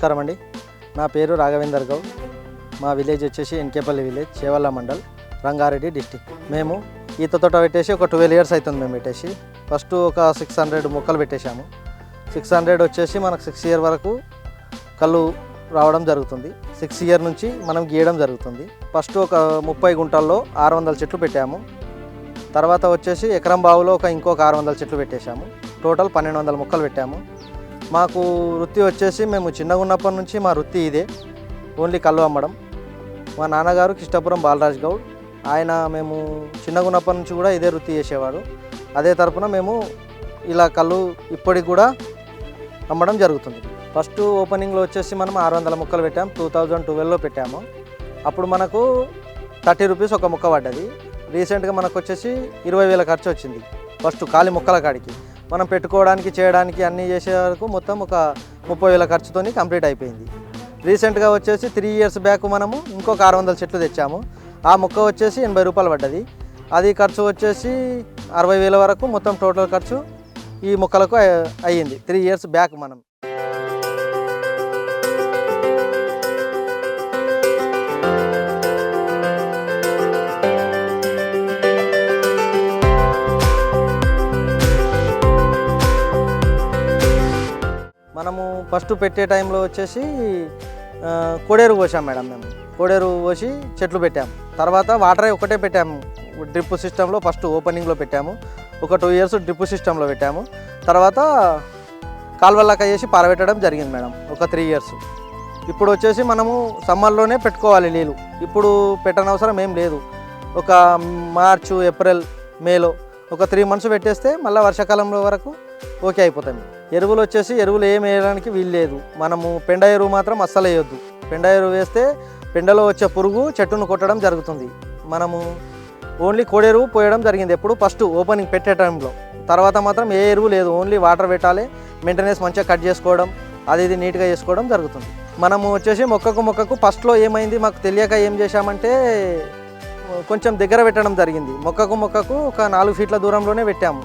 నమస్కారం అండి. నా పేరు రాఘవేందర్ గౌడ్. మా విలేజ్ వచ్చేసి ఎన్కేపల్లి విలేజ్, చేవల్ల మండల్, రంగారెడ్డి డిస్టిక్. మేము ఈత తోట పెట్టేసి ఒక 12 years అవుతుంది. మేము పెట్టేసి ఫస్ట్ ఒక 600 మొక్కలు పెట్టేశాము. 600 వచ్చేసి మనకు 6 year వరకు కళ్ళు రావడం జరుగుతుంది. 6 year నుంచి మనం గీయడం జరుగుతుంది. ఫస్ట్ ఒక 30 గుంటల్లో 600 చెట్లు పెట్టాము. తర్వాత వచ్చేసి ఎకరం బావులో ఇంకొక 600 చెట్లు పెట్టేశాము. టోటల్ 1200 మొక్కలు పెట్టాము. మాకు వృత్తి వచ్చేసి మేము చిన్నగా ఉన్నప్పటి నుంచి మా వృత్తి ఇదే, ఓన్లీ కళ్ళు అమ్మడం. మా నాన్నగారు కిష్టపురం బాలరాజ్ గౌడ్, ఆయన మేము చిన్నగా ఉన్నప్పటి నుంచి కూడా ఇదే వృత్తి చేసేవాడు. అదే తరపున మేము ఇలా కళ్ళు ఇప్పటికి కూడా అమ్మడం జరుగుతుంది. ఫస్ట్ ఓపెనింగ్లో వచ్చేసి మనం 600 మొక్కలు పెట్టాము. 2012లో పెట్టాము. అప్పుడు మనకు 30 rupees ఒక మొక్క పడ్డది. రీసెంట్గా మనకు వచ్చేసి 20,000 ఖర్చు వచ్చింది. ఫస్ట్ ఖాళీ మొక్కల కాడికి మనం పెట్టుకోవడానికి చేయడానికి అన్నీ చేసే వరకు మొత్తం ఒక 30,000 ఖర్చుతో కంప్లీట్ అయిపోయింది. రీసెంట్గా వచ్చేసి 3 years బ్యాక్ మనము ఇంకొక 600 చెట్లు తెచ్చాము. ఆ మొక్క వచ్చేసి 80 రూపాయలు పడ్డది. అది ఖర్చు వచ్చేసి 60,000 వరకు మొత్తం టోటల్ ఖర్చు ఈ మొక్కలకు అయ్యింది 3 years బ్యాక్. మనము ఫస్ట్ పెట్టే టైంలో వచ్చేసి కోడేరు పోసాం మేడం. మేము కోడేరు పోసి చెట్లు పెట్టాము. తర్వాత వాటర్ ఒకటే పెట్టాము డ్రిప్ సిస్టంలో. ఫస్ట్ ఓపెనింగ్లో పెట్టాము. ఒక 2 years డ్రిప్ సిస్టంలో పెట్టాము. తర్వాత కాలువల్లాక వేసి పారబెట్టడం జరిగింది మేడం ఒక 3 years. ఇప్పుడు వచ్చేసి మనము సమ్మర్లోనే పెట్టుకోవాలి నీళ్ళు. ఇప్పుడు పెట్టనవసరం ఏం లేదు. ఒక మార్చు, ఏప్రిల్, మేలో ఒక 3 months పెట్టేస్తే మళ్ళీ వర్షాకాలంలో వరకు ఓకే అయిపోతాయి. ఎరువులు వచ్చేసి ఎరువులు ఏం వేయడానికి వీలు లేదు. మనము పెండ ఎరువు మాత్రం అస్సలు వేయొద్దు. పెండ ఎరువు వేస్తే పెండలో వచ్చే పురుగు చెట్టును కొట్టడం జరుగుతుంది. మనము ఓన్లీ కోడెరువు పోయడం జరిగింది ఎప్పుడు ఫస్ట్ ఓపెనింగ్ పెట్టే టైంలో. తర్వాత మాత్రం ఏ ఎరువు లేదు, ఓన్లీ వాటర్ పెట్టాలి. మెయింటెనెన్స్ మంచిగా కట్ చేసుకోవడం, అది నీట్గా చేసుకోవడం జరుగుతుంది. మనము వచ్చేసి మొక్కకు ఫస్ట్లో ఏమైంది మాకు తెలియక ఏం చేశామంటే కొంచెం దగ్గర పెట్టడం జరిగింది. మొక్కకు ఒక 4 feet దూరంలోనే పెట్టాము.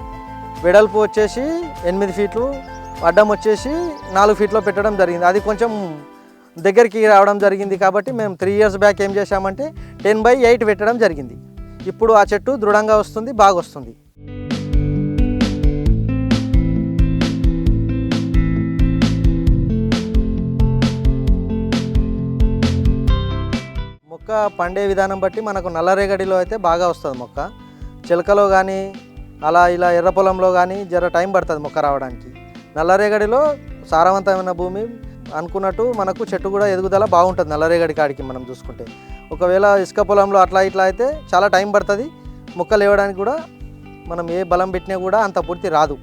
వెడల్పు వచ్చేసి 8 feet, అడ్డం వచ్చేసి 4 feet పెట్టడం జరిగింది. అది కొంచెం దగ్గరికి రావడం జరిగింది. కాబట్టి మేము 3 years బ్యాక్ ఏం చేశామంటే 10/8 పెట్టడం జరిగింది. ఇప్పుడు ఆ చెట్టు దృఢంగా వస్తుంది, బాగా వస్తుంది. మొక్క పండే విధానం బట్టి మనకు నల్లరేగడిలో అయితే బాగా వస్తుంది మొక్క. చిలకలో కానీ అలా ఇలా ఎర్ర పొలంలో కానీ జర టైం పడుతుంది మొక్క రావడానికి. నల్లరేగడిలో సారవంతమైన భూమి అనుకున్నట్టు మనకు చెట్టు కూడా ఎదుగుదల బాగుంటుంది. నల్లరేగడి కాడికి మనం చూసుకుంటే ఒకవేళ ఇసుక పొలంలో అట్లా ఇట్లా అయితే చాలా టైం పడుతుంది. మొక్క లేవడానికి కూడా మనం ఏ బలం పెట్టినా కూడా అంత పూర్తి రాదు.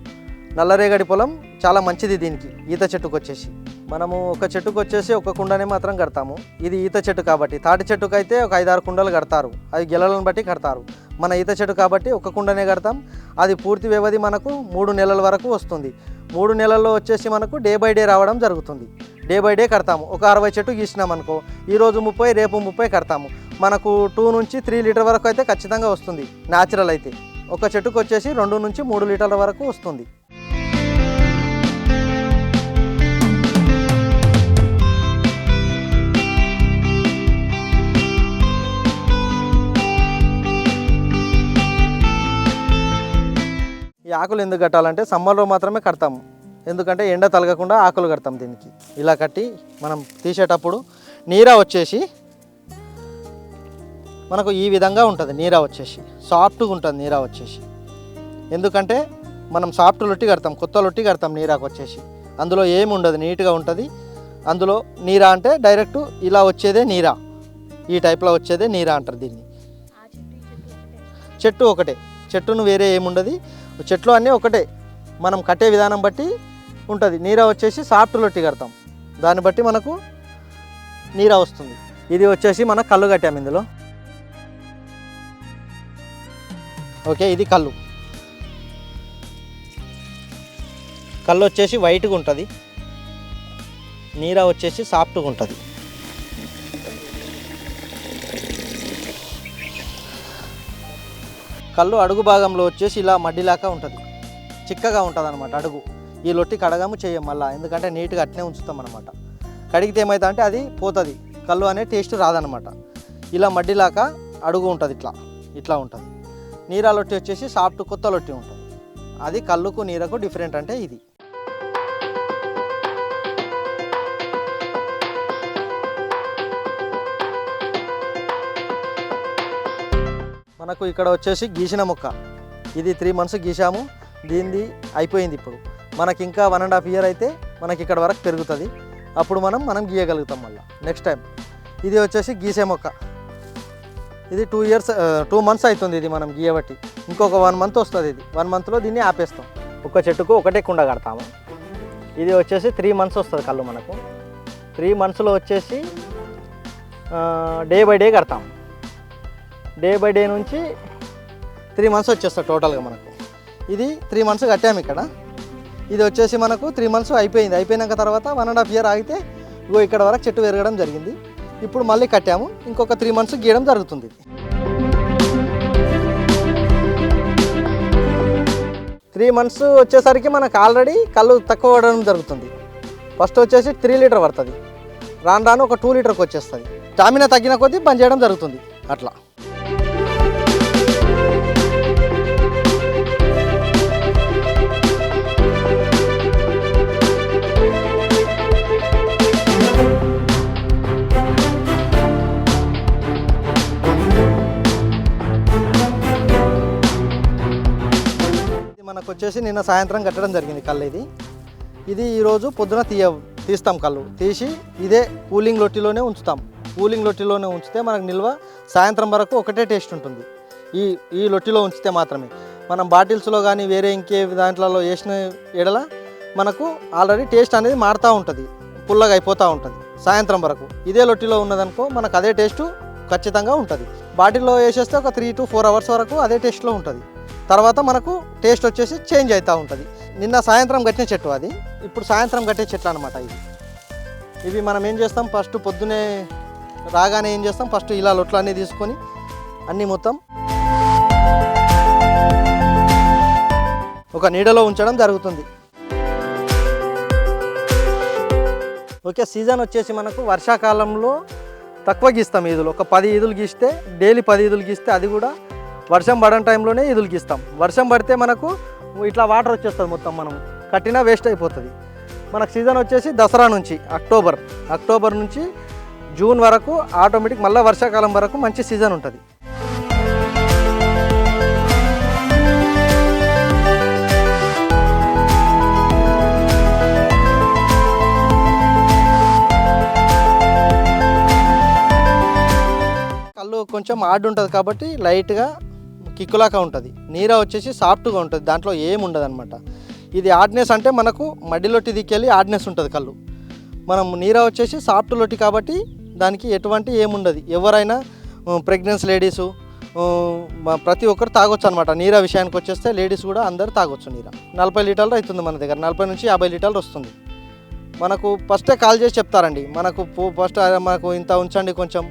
నల్లరేగడి పొలం చాలా మంచిది దీనికి. ఈత చెట్టుకు వచ్చేసి మనము ఒక చెట్టుకు వచ్చేసి ఒక కుండనే మాత్రం కడతాము. ఇది ఈత చెట్టు కాబట్టి. తాటి చెట్టుకు అయితే ఒక 5-6 కుండలు కడతారు. అది గెలలను బట్టి కడతారు. మన ఈత చెట్టు కాబట్టి ఒక కుండనే కడతాం. అది పూర్తి వ్యవధి మనకు 3 నెలల వరకు వస్తుంది. 3 నెలల్లో వచ్చేసి మనకు డే బై డే రావడం జరుగుతుంది. డే బై డే కడతాము. ఒక 60 చెట్టు గీసినాం అనుకో, ఈరోజు 30, రేపు 30 కడతాము. మనకు 2 నుంచి 3 లీటర్ వరకు అయితే ఖచ్చితంగా వస్తుంది. న్యాచురల్ అయితే ఒక చెట్టుకు వచ్చేసి 2 నుంచి 3 లీటర్ల వరకు వస్తుంది. ఈ ఆకులు ఎందుకు కట్టాలంటే సమ్మర్లో మాత్రమే కడతాము. ఎందుకంటే ఎండ తలగకుండా ఆకులు కడతాం దీనికి. ఇలా కట్టి మనం తీసేటప్పుడు నీరా వచ్చేసి మనకు ఈ విధంగా ఉంటుంది. నీరా వచ్చేసి సాఫ్ట్గా ఉంటుంది. నీరా వచ్చేసి ఎందుకంటే మనం సాఫ్ట్ లొట్టి కడతాం, కొత్త లొట్టి కడతాం. నీరాకు వచ్చేసి అందులో ఏమి ఉండదు, నీట్గా ఉంటుంది. అందులో నీరా అంటే డైరెక్ట్ ఇలా వచ్చేదే నీరా. ఈ టైప్లో వచ్చేదే నీరా అంటారు దీన్ని. చెట్టు ఒకటే, చెట్టును వేరే ఏముండదు. చెట్లు అన్నీ ఒకటే. మనం కట్టే విధానం బట్టి ఉంటుంది. నీరా వచ్చేసి సాఫ్ట్ లొట్టి కడతాం, దాన్ని బట్టి మనకు నీరా వస్తుంది. ఇది వచ్చేసి మనం కళ్ళు కట్టాము ఇందులో. ఓకే, ఇది కళ్ళు. కళ్ళు వచ్చేసి వైట్గా ఉంటుంది, నీరా వచ్చేసి సాఫ్ట్గా ఉంటుంది. కళ్ళు అడుగు భాగంలో వచ్చేసి ఇలా మడ్డిలాగా ఉంటుంది, చిక్కగా ఉంటుంది అన్నమాట అడుగు. ఈ లొట్టి కడగము చేయం మళ్ళీ, ఎందుకంటే నీట్గా అట్నే ఉంచుతాం అన్నమాట. కడిగితే ఏమవుతుంది అంటే అది పోతుంది, కళ్ళు అనే టేస్ట్ రాదనమాట. ఇలా మడ్డిలాగా అడుగు ఉంటుంది, ఇట్లా ఉంటుంది. నీరా లొట్టి వచ్చేసి సాఫ్ట్ కొత్త లొట్టి ఉంటుంది. అది కళ్ళుకు నీరకు డిఫరెంట్ అంటే ఇది. మనకు ఇక్కడ వచ్చేసి గీసిన మొక్క, ఇది 3 months గీసాము, దీనిది అయిపోయింది. ఇప్పుడు మనకి ఇంకా 1.5 years అయితే మనకి ఇక్కడ వరకు పెరుగుతుంది. అప్పుడు మనం గీయగలుగుతాం మళ్ళీ నెక్స్ట్ టైం. ఇది వచ్చేసి గీసే మొక్క, ఇది 2 months అవుతుంది ఇది మనం గీయబట్టి. ఇంకొక 1 month వస్తుంది. ఇది 1 monthలో దీన్ని ఆపేస్తాం. ఒక చెట్టుకు ఒకటే కుండ కడతాము. ఇది వచ్చేసి 3 months వస్తుంది కళ్ళు మనకు. 3 monthsలో వచ్చేసి డే బై డే కడతాం. డే బై డే నుంచి 3 months వచ్చేస్తుంది టోటల్గా మనకు. ఇది 3 months కట్టాము ఇక్కడ. ఇది వచ్చేసి మనకు 3 months అయిపోయింది. అయిపోయినాక తర్వాత 1.5 years ఆగితే ఇగో ఇక్కడ వరకు చెట్టు పెరగడం జరిగింది. ఇప్పుడు మళ్ళీ కట్టాము, ఇంకొక 3 months గీయడం జరుగుతుంది. 3 months వచ్చేసరికి మనకు ఆల్రెడీ కళ్ళు తక్కువ పడడం జరుగుతుంది. ఫస్ట్ వచ్చేసి 3 లీటర్ పడుతుంది, రాను ఒక 2 లీటర్కి వచ్చేస్తుంది. స్టామినా తగ్గిన కొద్దీ బంద్ చేయడం జరుగుతుంది అట్లా. మనకు వచ్చేసి నిన్న సాయంత్రం కట్టడం జరిగింది కళ్ళు. ఇది ఈరోజు పొద్దున తీస్తాం కళ్ళు. తీసి ఇదే కూలింగ్ లొట్టిలోనే ఉంచుతాం. కూలింగ్ లొట్టిలోనే ఉంచితే మనకు నిల్వ సాయంత్రం వరకు ఒకటే టేస్ట్ ఉంటుంది. ఈ లొట్టిలో ఉంచితే మాత్రమే. మనం బాటిల్స్లో కానీ వేరే ఇంకే దాంట్లలో వేసిన ఎడల మనకు ఆల్రెడీ టేస్ట్ అనేది మారుతూ ఉంటుంది, పుల్లగా అయిపోతూ ఉంటుంది సాయంత్రం వరకు. ఇదే లొట్టిలో ఉన్నదనుకో మనకు అదే టేస్టు ఖచ్చితంగా ఉంటుంది. బాటిల్లో వేసేస్తే ఒక 3 to 4 hours వరకు అదే టేస్ట్లో ఉంటుంది. తర్వాత మనకు టేస్ట్ వచ్చేసి చేంజ్ అవుతూ ఉంటుంది. నిన్న సాయంత్రం కట్టిన చెట్టు అది, ఇప్పుడు సాయంత్రం కట్టే చెట్లు అనమాట ఇవి. మనం ఏం చేస్తాం, ఫస్ట్ పొద్దునే రాగానే ఏం చేస్తాం, ఫస్ట్ ఇలా లొట్లు అన్నీ తీసుకొని అన్నీ మొత్తం ఒక నీడలో ఉంచడం జరుగుతుంది. ఓకే, సీజన్ వచ్చేసి మనకు వర్షాకాలంలో తక్కువ గీస్తాం ఈదులు. ఒక 10 ఈదులు గీస్తే, డైలీ 10 ఈదులు గీస్తే అది కూడా వర్షం పడని టైంలోనే ఈదులు గీస్తాం. వర్షం పడితే మనకు ఇట్లా వాటర్ వచ్చేస్తుంది, మొత్తం మనం కట్టినా వేస్ట్ అయిపోతుంది. మనకు సీజన్ వచ్చేసి దసరా నుంచి అక్టోబర్ నుంచి జూన్ వరకు ఆటోమేటిక్ మళ్ళీ వర్షాకాలం వరకు మంచి సీజన్ ఉంటుంది. కళ్ళు కొంచెం హార్డ్ ఉంటుంది కాబట్టి లైట్గా కిక్కులాగా ఉంటుంది. నీరా వచ్చేసి సాఫ్ట్గా ఉంటుంది, దాంట్లో ఏమి ఉండదు అనమాట. ఇది హార్డ్నెస్ అంటే మనకు మడ్డిలోటి దిక్కెళ్ళి హార్డ్నెస్ ఉంటుంది కళ్ళు. మనం నీరా వచ్చేసి సాఫ్ట్ లొట్టి కాబట్టి దానికి ఎటువంటి ఏముండదు. ఎవరైనా ప్రెగ్నెన్సీ లేడీసు ప్రతి ఒక్కరు తాగొచ్చు అనమాట. నీరా విషయానికి వచ్చేస్తే లేడీస్ కూడా అందరు తాగొచ్చు. నీరా 40 లీటర్లు అవుతుంది మన దగ్గర, 40 నుంచి 50 లీటర్లు వస్తుంది. మనకు ఫస్టే కాల్ చేసి చెప్తారండి, ఫస్ట్ మనకు ఇంత ఉంచండి కొంచెం,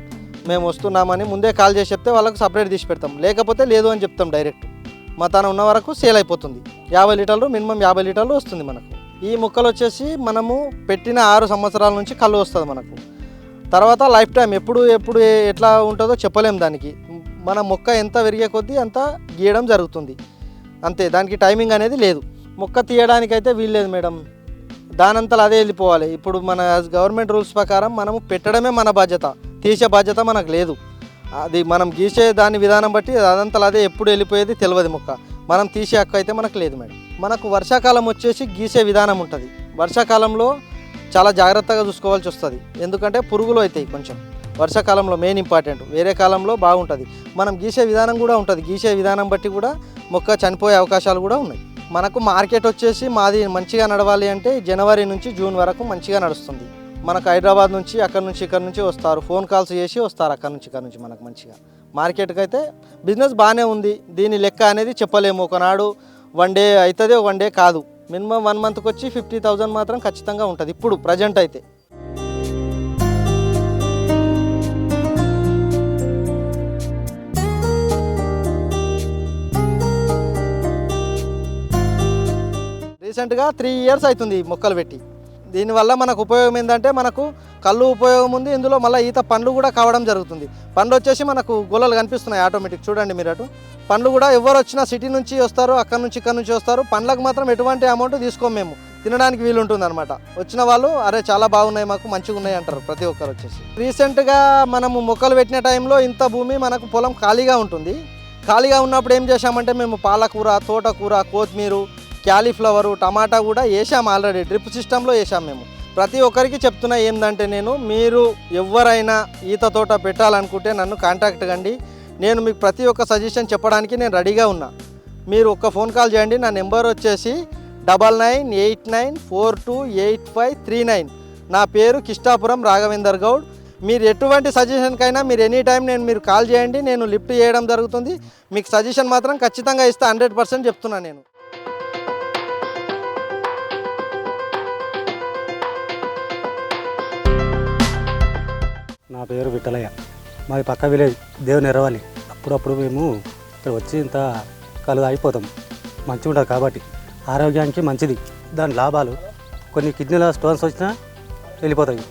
మేము వస్తున్నామని ముందే కాల్ చేసి చెప్తే వాళ్ళకు సపరేట్ తీసి పెడతాం. లేకపోతే లేదు అని చెప్తాం డైరెక్ట్. మా తన ఉన్న వరకు సేల్ అయిపోతుంది. 50 లీటర్లు మినిమం 50 లీటర్లు వస్తుంది మనకు. ఈ మొక్కలు వచ్చేసి మనము పెట్టిన 6 సంవత్సరాల నుంచి కళ్ళు వస్తుంది మనకు. తర్వాత లైఫ్ టైం ఎప్పుడు ఎట్లా ఉంటుందో చెప్పలేము దానికి. మన మొక్క ఎంత పెరిగే కొద్దీ అంత గీయడం జరుగుతుంది అంతే, దానికి టైమింగ్ అనేది లేదు. మొక్క తీయడానికైతే వీల్లేదు మేడం, దానంతలో అదే వెళ్ళిపోవాలి. ఇప్పుడు మన గవర్నమెంట్ రూల్స్ ప్రకారం మనము పెట్టడమే మన బాధ్యత, తీసే బాధ్యత మనకు లేదు. అది మనం గీసే దాని విధానం బట్టి అదంతలో అదే ఎప్పుడు వెళ్ళిపోయేది తెలియదు మొక్క. మనం తీసే హక్కు అయితే మనకు లేదు మేడం. మనకు వర్షాకాలం వచ్చేసి గీసే విధానం ఉంటుంది. వర్షాకాలంలో చాలా జాగ్రత్తగా చూసుకోవాల్సి వస్తుంది, ఎందుకంటే పురుగులు అవుతాయి కొంచెం. వర్షాకాలంలో మెయిన్ ఇంపార్టెంట్, వేరే కాలంలో బాగుంటుంది. మనం గీసే విధానం కూడా ఉంటుంది, గీసే విధానం బట్టి కూడా మొక్క చనిపోయే అవకాశాలు కూడా ఉన్నాయి. మనకు మార్కెట్ వచ్చేసి మాది మంచిగా నడవాలి అంటే జనవరి నుంచి జూన్ వరకు మంచిగా నడుస్తుంది. మనకు హైదరాబాద్ నుంచి ఇక్కడ నుంచి వస్తారు, ఫోన్ కాల్స్ చేసి వస్తారు అక్కడ నుంచి మనకు మంచిగా. మార్కెట్కి అయితే బిజినెస్ బాగానే ఉంది. దీని లెక్క అనేది చెప్పలేము, ఒకనాడు 1 day అవుతుంది, 1 day కాదు. మినిమం 1 monthకి వచ్చి 50,000 మాత్రం ఖచ్చితంగా ఉంటుంది ఇప్పుడు ప్రజెంట్ అయితే. రీసెంట్గా 3 years అవుతుంది మొక్కలు పెట్టి. దీనివల్ల మనకు ఉపయోగం ఏంటంటే మనకు కళ్ళు ఉపయోగం ఉంది, ఇందులో మళ్ళీ ఈత పండ్లు కూడా కావడం జరుగుతుంది. పండ్లు వచ్చేసి మనకు గొల్లలు కనిపిస్తున్నాయి ఆటోమేటిక్, చూడండి మీరు అటు. పండ్లు కూడా ఎవరు వచ్చినా సిటీ నుంచి వస్తారు, అక్కడ నుంచి ఇక్కడ నుంచి వస్తారు. పండ్లకు మాత్రం ఎటువంటి అమౌంట్ తీసుకోము మేము, తినడానికి వీలు ఉంటుంది అనమాట. వచ్చిన వాళ్ళు అరే చాలా బాగున్నాయి మాకు మంచిగా ఉన్నాయి అంటారు ప్రతి ఒక్కరు వచ్చేసి. రీసెంట్గా మనము మొక్కలు పెట్టిన టైంలో ఇంత భూమి మనకు పొలం ఖాళీగా ఉంటుంది. ఖాళీగా ఉన్నప్పుడు ఏం చేశామంటే మేము పాలకూర, తోటకూర, కొత్తిమీర, క్యాలీఫ్లవరు, టమాటా కూడా వేసాము ఆల్రెడీ, డ్రిప్ సిస్టంలో వేసాము మేము. ప్రతి ఒక్కరికి చెప్తున్నా ఏంటంటే మీరు ఎవరైనా ఈత తోట పెట్టాలనుకుంటే నన్ను కాంటాక్ట్ కండి. నేను మీకు ప్రతి ఒక్క సజెషన్ చెప్పడానికి నేను రెడీగా ఉన్నా. మీరు ఒక్క ఫోన్ కాల్ చేయండి. నా నెంబర్ వచ్చేసి 9989428539. నా పేరు కిష్టాపురం రాఘవేందర్ గౌడ్. మీరు ఎటువంటి సజెషన్కైనా మీరు ఎనీ టైం మీరు కాల్ చేయండి, నేను లిఫ్ట్ చేయడం జరుగుతుంది. మీకు సజెషన్ మాత్రం ఖచ్చితంగా ఇస్తా, 100% చెప్తున్నా నేను. నా పేరు విఠలయ్య, మాది పక్క విలేజ్ దేవుని ఎరవాలి. అప్పుడప్పుడు మేము ఇక్కడ వచ్చి ఇంత కలు అయిపోతాం. మంచిగా ఉంటుంది కాబట్టి ఆరోగ్యానికి మంచిది. దాని లాభాలు కొన్ని కిడ్నీలో స్టోన్స్ వచ్చినా వెళ్ళిపోతాయి.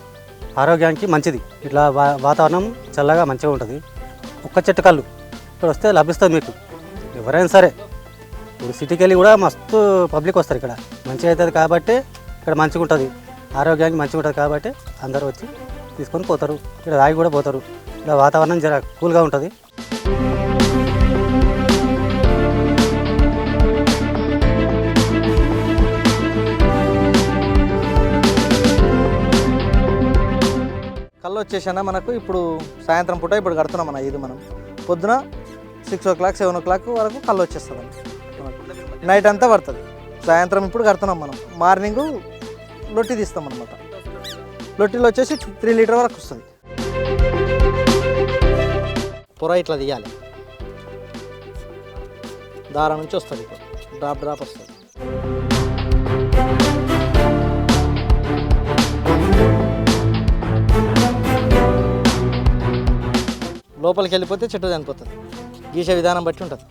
ఆరోగ్యానికి మంచిది. ఇట్లా వాతావరణం చల్లగా మంచిగా ఉంటుంది. ఒక్క చెట్టు కళ్ళు ఇక్కడ వస్తే లభిస్తుంది మీకు. ఎవరైనా సరే ఇప్పుడు సిటీకి వెళ్ళి కూడా మస్తు పబ్లిక్ వస్తారు. ఇక్కడ మంచిగా అవుతుంది కాబట్టి ఇక్కడ మంచిగా ఉంటుంది, ఆరోగ్యానికి మంచిగా ఉంటుంది కాబట్టి అందరూ వచ్చి తీసుకొని పోతారు. ఇక్కడ తాగి కూడా పోతారు. ఇలా వాతావరణం జర కూల్గా ఉంటుంది. కళ్ళు వచ్చేసానా మనకు ఇప్పుడు సాయంత్రం పూట ఇప్పుడు కడుతున్నాం మన ఇది. మనం పొద్దున 6 o'clock 7 o'clock వరకు కళ్ళు వచ్చేస్తుంది. నైట్ అంతా పడుతుంది. సాయంత్రం ఇప్పుడు కడుతున్నాం మనం. మార్నింగ్ లొట్టి తీస్తాం అనమాట. లొట్టిలో వచ్చేసి 3 లీటర్ వరకు వస్తుంది. పొర ఇట్లా తీయాలి, దారం నుంచి వస్తుంది. ఇప్పుడు డ్రాప్ డ్రాప్ వస్తుంది. లోపలికి వెళ్ళిపోతే చెట్టు చనిపోతుంది. గీసే విధానం బట్టి ఉంటుంది.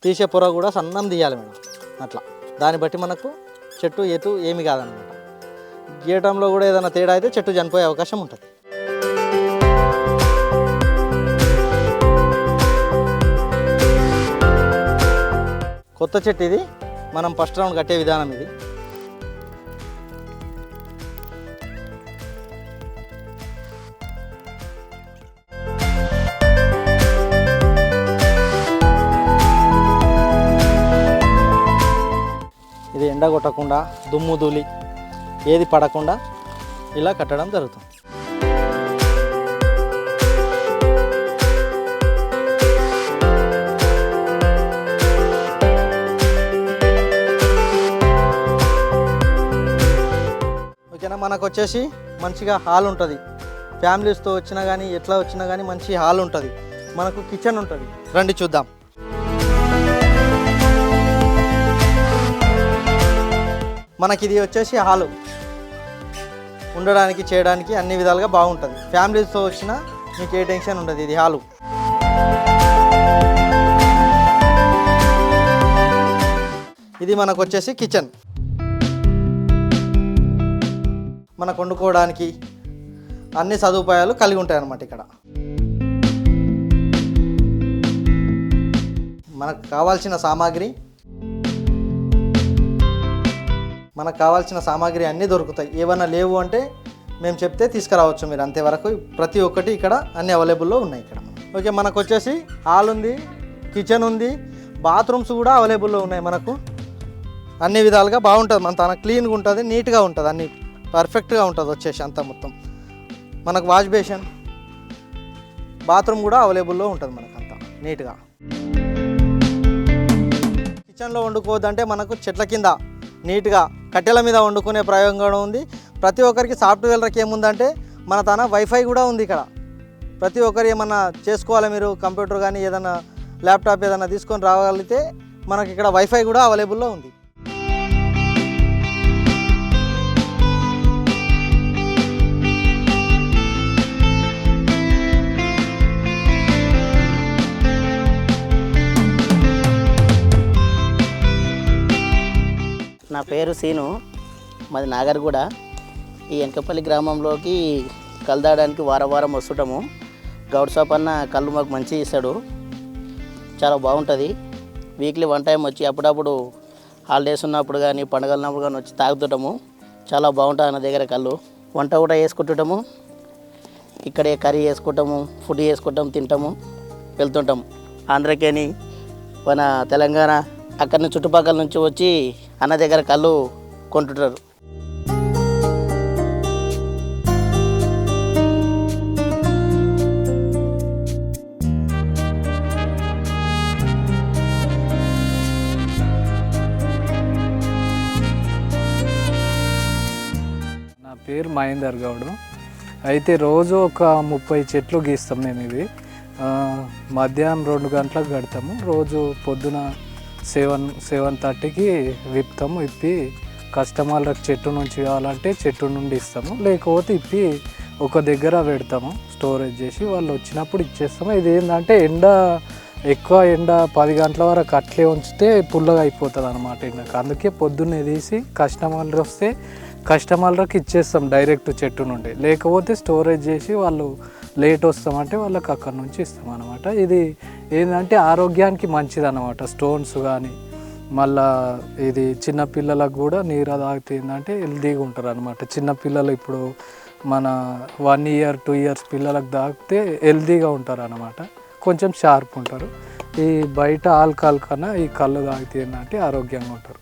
తీసే పొర కూడా సన్నం తీయాలి మేడం. అట్లా దాన్ని బట్టి మనకు చెట్టు ఎటు ఏమి కాదనమాట. గీయటంలో కూడా ఏదైనా తేడా అయితే చెట్టు చనిపోయే అవకాశం ఉంటుంది. కొత్త చెట్టు ఇది. మనం ఫస్ట్ రౌండ్ కట్టే విధానం ఇది. ఇది ఎండ కొట్టకుండా, దుమ్ము ధూళి ఏది పడకుండా ఇలా కట్టడం జరుగుతుంది. ఓకేనా. మనకు వచ్చేసి మంచిగా హాల్ ఉంటుంది. ఫ్యామిలీస్తో వచ్చినా కానీ ఎట్లా వచ్చినా కానీ మంచి హాల్ ఉంటుంది. మనకు కిచెన్ ఉంటుంది. రండి చూద్దాం. మనకి ఇది వచ్చేసి హాలు, ఉండడానికి చేయడానికి అన్ని విధాలుగా బాగుంటుంది. ఫ్యామిలీస్తో వచ్చినా మీకు ఏ టెన్షన్ ఉండదు. ఇది హాలు. ఇది మనకు వచ్చేసి కిచెన్. మనకు వండుకోవడానికి అన్ని సదుపాయాలు కలిగి ఉంటాయి అన్నమాట. ఇక్కడ మనకు కావాల్సిన సామాగ్రి అన్నీ దొరుకుతాయి. ఏమైనా లేవు అంటే మేము చెప్తే తీసుకురావచ్చు మీరు, అంతేవరకు ప్రతి ఒక్కటి ఇక్కడ అన్ని అవైలబుల్లో ఉన్నాయి ఇక్కడ. ఓకే, మనకు వచ్చేసి హాల్ ఉంది, కిచెన్ ఉంది, బాత్రూమ్స్ కూడా అవైలబుల్లో ఉన్నాయి. మనకు అన్ని విధాలుగా బాగుంటుంది. మన తన క్లీన్గా ఉంటుంది, నీట్గా ఉంటుంది, అన్ని పర్ఫెక్ట్గా ఉంటుంది వచ్చేసి అంతా మొత్తం. మనకు వాష్ బేషన్, బాత్రూమ్ కూడా అవైలబుల్లో ఉంటుంది మనకు అంతా నీట్గా. కిచెన్లో వండుకోవద్దంటే మనకు చెట్ల కింద నీట్గా కట్టెల మీద వండుకునే ప్రయోగం కూడా ఉంది. ప్రతి ఒక్కరికి సాఫ్ట్వేర్కి ఏముందంటే మన తన వైఫై కూడా ఉంది ఇక్కడ. ప్రతి ఒక్కరు ఏమన్నా చేసుకోవాలి, మీరు కంప్యూటర్ కానీ ఏదైనా ల్యాప్టాప్ ఏదైనా తీసుకొని రాగలిగితే మనకి ఇక్కడ వైఫై కూడా అవైలబుల్లో ఉంది. నా పేరు సీను, మాది నాగర్గూడ. ఈ వెనకపల్లి గ్రామంలోకి కళ్ళు తాగడానికి వారం వస్తుంటాము. గౌడ్ షాప్ అన్న కళ్ళు మాకు మంచిగా ఇస్తాడు, చాలా బాగుంటుంది. వీక్లీ 1 టైం వచ్చి అప్పుడప్పుడు హాలిడేస్ ఉన్నప్పుడు కానీ పండుగలు ఉన్నప్పుడు కానీ వచ్చి తాగుతుంటాము. చాలా బాగుంటుంది అన్న దగ్గర కళ్ళు. వంట కూడా వేసుకుంటుంటాము, ఇక్కడే కర్రీ వేసుకుంటాము, ఫుడ్ చేసుకుంటాము, తింటాము, వెళ్తుంటాము. ఆంధ్రకేని మన తెలంగాణ అక్కడి నుంచి చుట్టుపక్కల నుంచి వచ్చి అన్న దగ్గర కళ్ళు కొంటుంటారు. నా పేరు మహేందర్ గౌడ్. అయితే రోజు ఒక 30 చెట్లు గీస్తాం మేము. ఇవి మధ్యాహ్నం 2 గంటలకు కడతాము. రోజు పొద్దున 7:30కి విప్పుతాము. ఇప్పి కస్టమర్లకు చెట్టు నుంచి కావాలంటే చెట్టు నుండి ఇస్తాము, లేకపోతే ఇప్పి ఒక దగ్గర పెడతాము స్టోరేజ్ చేసి. వాళ్ళు వచ్చినప్పుడు ఇచ్చేస్తాము. ఇది ఏంటంటే ఎక్కువ ఎండ 10 గంటల వరకు అట్లే ఉంచితే పుల్లగా అయిపోతుంది అన్నమాట ఎండకు. అందుకే పొద్దున్నే తీసి కస్టమర్లు వస్తే కస్టమర్లకు ఇచ్చేస్తాం డైరెక్ట్ చెట్టు నుండి. లేకపోతే స్టోరేజ్ చేసి వాళ్ళు లేట్ వస్తామంటే వాళ్ళకి అక్కడ నుంచి ఇస్తాం అన్నమాట. ఇది ఏంటంటే ఆరోగ్యానికి మంచిది అన్నమాట. స్టోన్స్ కానీ మళ్ళా ఇది చిన్నపిల్లలకు కూడా నీరు తాగితే ఏంటంటే హెల్తీగా ఉంటారు అనమాట. చిన్నపిల్లలు ఇప్పుడు మన 1 ఇయర్ 2 ఇయర్స్ పిల్లలకు తాగితే హెల్తీగా ఉంటారు అన్నమాట, కొంచెం షార్ప్ ఉంటారు. ఈ బయట ఆల్కహాల్ కన్నా ఈ కళ్ళు తాగితే ఏంటంటే ఆరోగ్యంగా ఉంటారు.